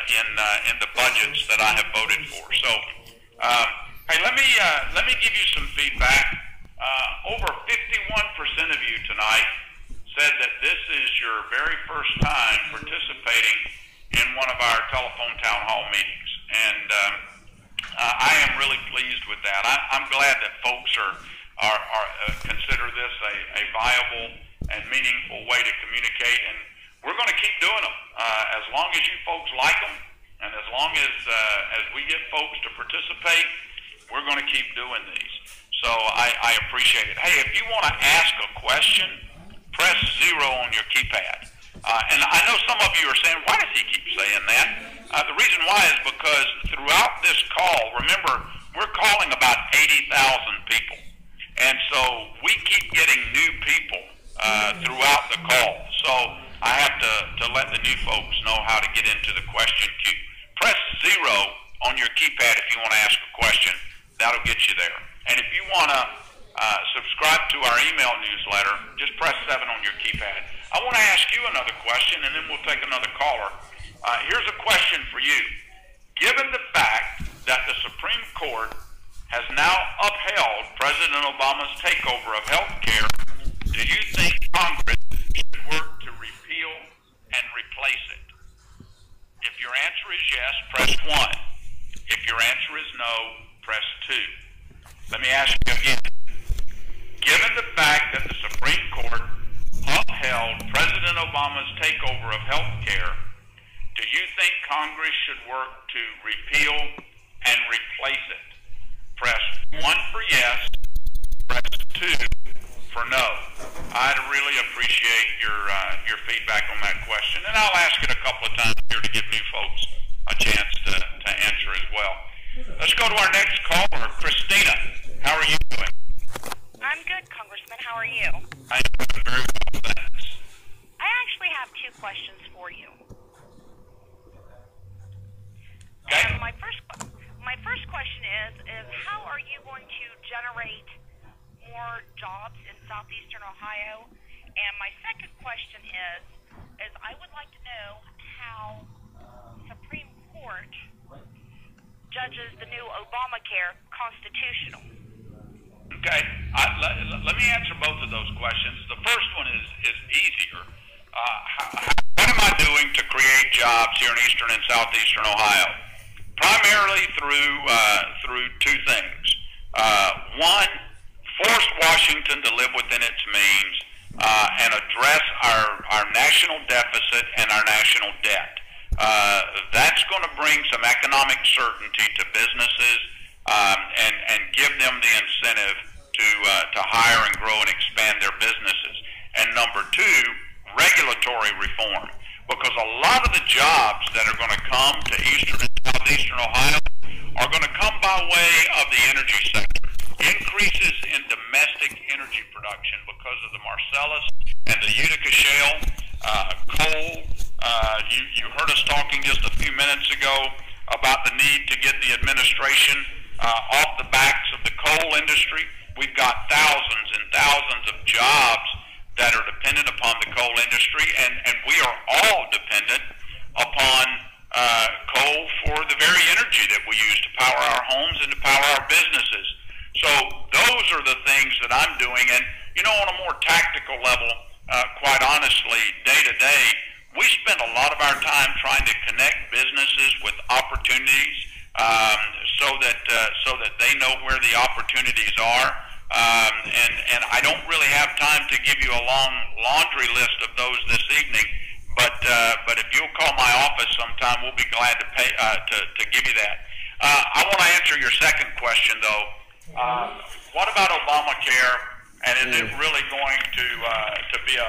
in the budgets that I have voted for. So, hey, let me give you some feedback. Over 51% of you tonight said that this is your very first time participating in one of our telephone town hall meetings, and I am really pleased with that. I'm glad that folks consider this a viable and meaningful way to communicate, and we're going to keep doing them as long as you folks like them, and as long as we get folks to participate, we're going to keep doing these. So I appreciate it. Hey, if you want to ask a question, press 0 on your keypad. And I know some of you are saying, why does he keep saying that? The reason why is because throughout this call, remember, we're calling about 80,000 people. And so we keep getting new people throughout the call. So I have to let the new folks know how to get into the question queue. Press 0 on your keypad if you want to ask a question. That'll get you there. And if you want to subscribe to our email newsletter, just press 7 on your keypad. I want to ask you another question, and then we'll take another caller. Here's a question for you. Given the fact that the Supreme Court has now upheld President Obama's takeover of health care, do you think Congress should work to repeal and replace it? If your answer is yes, press 1. If your answer is no, press 2. Let me ask you again. Given the fact that the Supreme Court upheld President Obama's takeover of health care, do you think Congress should work to repeal and replace it? Press 1 for yes, press 2 for no. I'd really appreciate your feedback on that question, and I'll ask it a couple of times here to give new folks a chance to answer as well. Let's go to our next caller, Christina. How are you doing? I'm good, Congressman. How are you? I'm doing very well, thanks. I actually have 2 questions for you. Okay. My first question is how are you going to generate more jobs in southeastern Ohio? And my second question is I would like to know how Supreme Court judges the new Obamacare constitutional. Okay, let me answer both of those questions. The first one is easier. What am I doing to create jobs here in eastern and southeastern Ohio? Primarily through 2 things. One, force Washington to live within its means and address our national deficit and our national debt. That's going to bring some economic certainty to businesses and give them the incentive to hire and grow and expand their businesses. And number 2, regulatory reform, because a lot of the jobs that are going to come to eastern and southeastern Ohio are going to come by way of the energy sector. Increases in domestic energy production because of the Marcellus and the Utica shale, coal. You heard us talking just a few minutes ago about the need to get the administration off the backs of the coal industry. We've got thousands and thousands of jobs that are dependent upon the coal industry, and we are all dependent upon coal for the very energy that we use to power our homes and to power our businesses. So those are the things that I'm doing. And, on a more tactical level, quite honestly, day to day, we spend a lot of our time trying to connect businesses with opportunities so that they know where the opportunities are. And I don't really have time to give you a long laundry list of those this evening. But if you'll call my office sometime, we'll be glad to give you that. I want to answer your second question, though. What about Obamacare, and is it really going to be a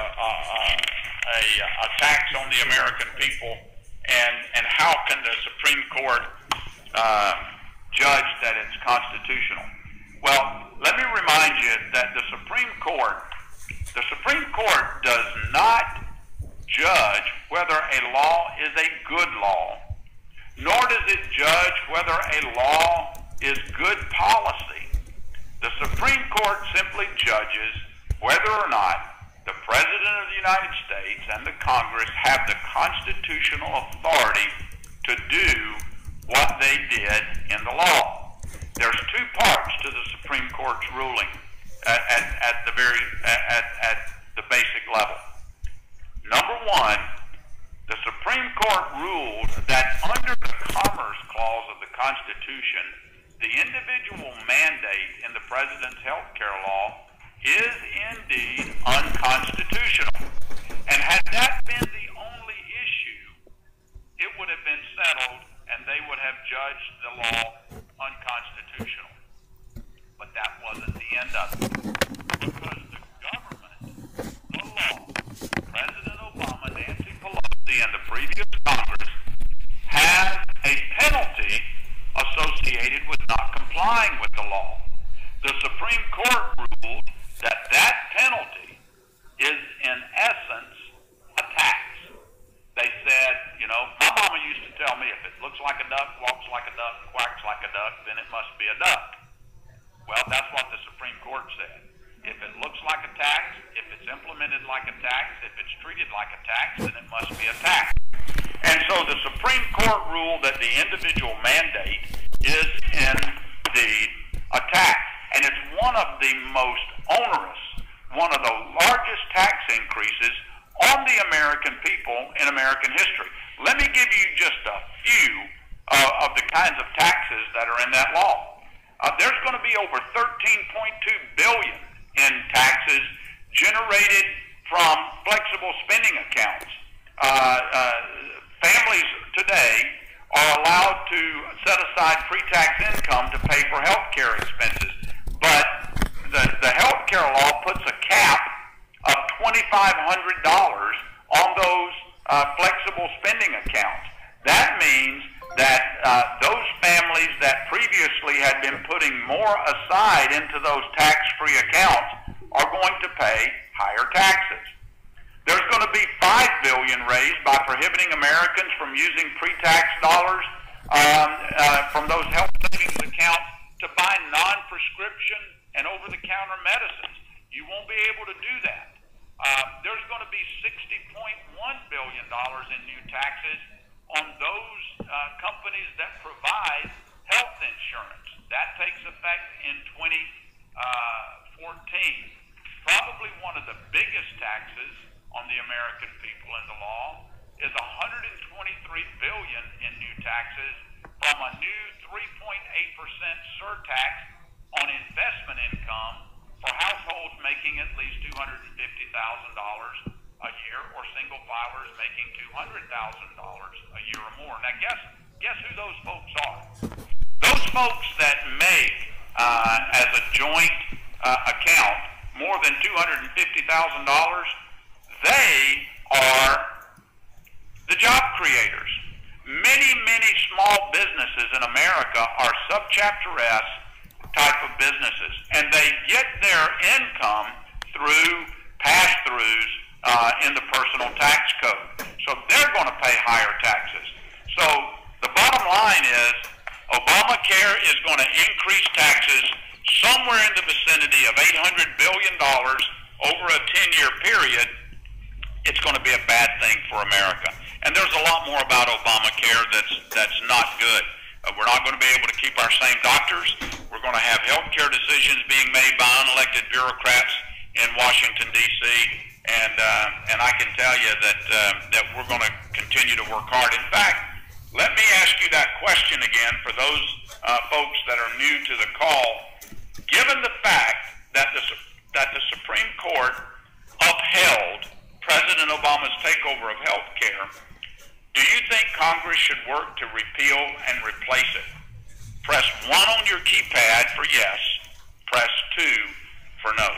tax on the American people? And how can the Supreme Court judge that it's constitutional? Well, let me remind you that the Supreme Court does not judge whether a law is a good law, nor does it judge whether a law is good policy. The Supreme Court simply judges whether or not the President of the United States and the Congress have the constitutional authority to to do what they did in the law. There's two parts to the Supreme Court's ruling at the basic level. Number one, the Supreme Court ruled that under the Commerce Clause of the Constitution, the individual mandate in the President's health care law is indeed unconstitutional. And had that been the only issue, it would have been settled and they would have judged the law unconstitutional. But that wasn't the end of it. Because the government, the law, President Obama, Nancy Pelosi, and the previous Congress had a penalty associated with not complying with the law. The Supreme Court ruled that that penalty is in essence a tax. They said, you know, my mama used to tell me if it looks like a duck, walks like a duck, quacks like a duck, then it must be a duck. Well, that's what the Supreme Court said. If it looks like a tax, if it's implemented like a tax, if it's treated like a tax, then it must be a tax. And so the Supreme Court ruled that the individual mandate is indeed a tax. And it's one of the most onerous, one of the largest tax increases on the American people in American history. Let me give you just a few of the kinds of taxes that are in that law. There's going to be over $13.2 billion in taxes generated from flexible spending accounts. Families today are allowed to set aside pre-tax income to pay for health care expenses, but the health care law puts a cap of $2,500 on those flexible spending accounts. That means that those families that previously had been putting more aside into those tax-free accounts are going to pay higher taxes. There's going to be $5 billion raised by prohibiting Americans from using pre-tax dollars from those health savings accounts to buy non-prescription and over-the-counter medicines. You won't be able to do that. There's going to be $60.1 billion in new taxes on those companies that provide health insurance. That takes effect in 2014. Probably one of the biggest taxes on the American people in the law is $123 billion in new taxes from a new 3.8% surtax on investment income for households making at least $250,000 a year, or single filers making $200,000 a year or more. Now, guess who those folks are? Those folks that make as a joint account more than $250,000, they are the job creators. Many small businesses in America are subchapter S type of businesses, and they get their income through pass-throughs in the personal tax code. So they're going to pay higher taxes. So the bottom line is Obamacare is going to increase taxes somewhere in the vicinity of $800 billion over a 10-year period. It's going to be a bad thing for America. And there's a lot more about Obamacare that's not good. We're not going to be able to keep our same doctors. We're going to have health care decisions being made by unelected bureaucrats in Washington, D.C., and I can tell you that we're going to continue to work hard. In fact, let me ask you that question again for those folks that are new to the call. Given the fact that the Supreme Court upheld President Obama's takeover of health care, do you think Congress should work to repeal and replace it? Press 1 on your keypad for yes. Press 2 for no.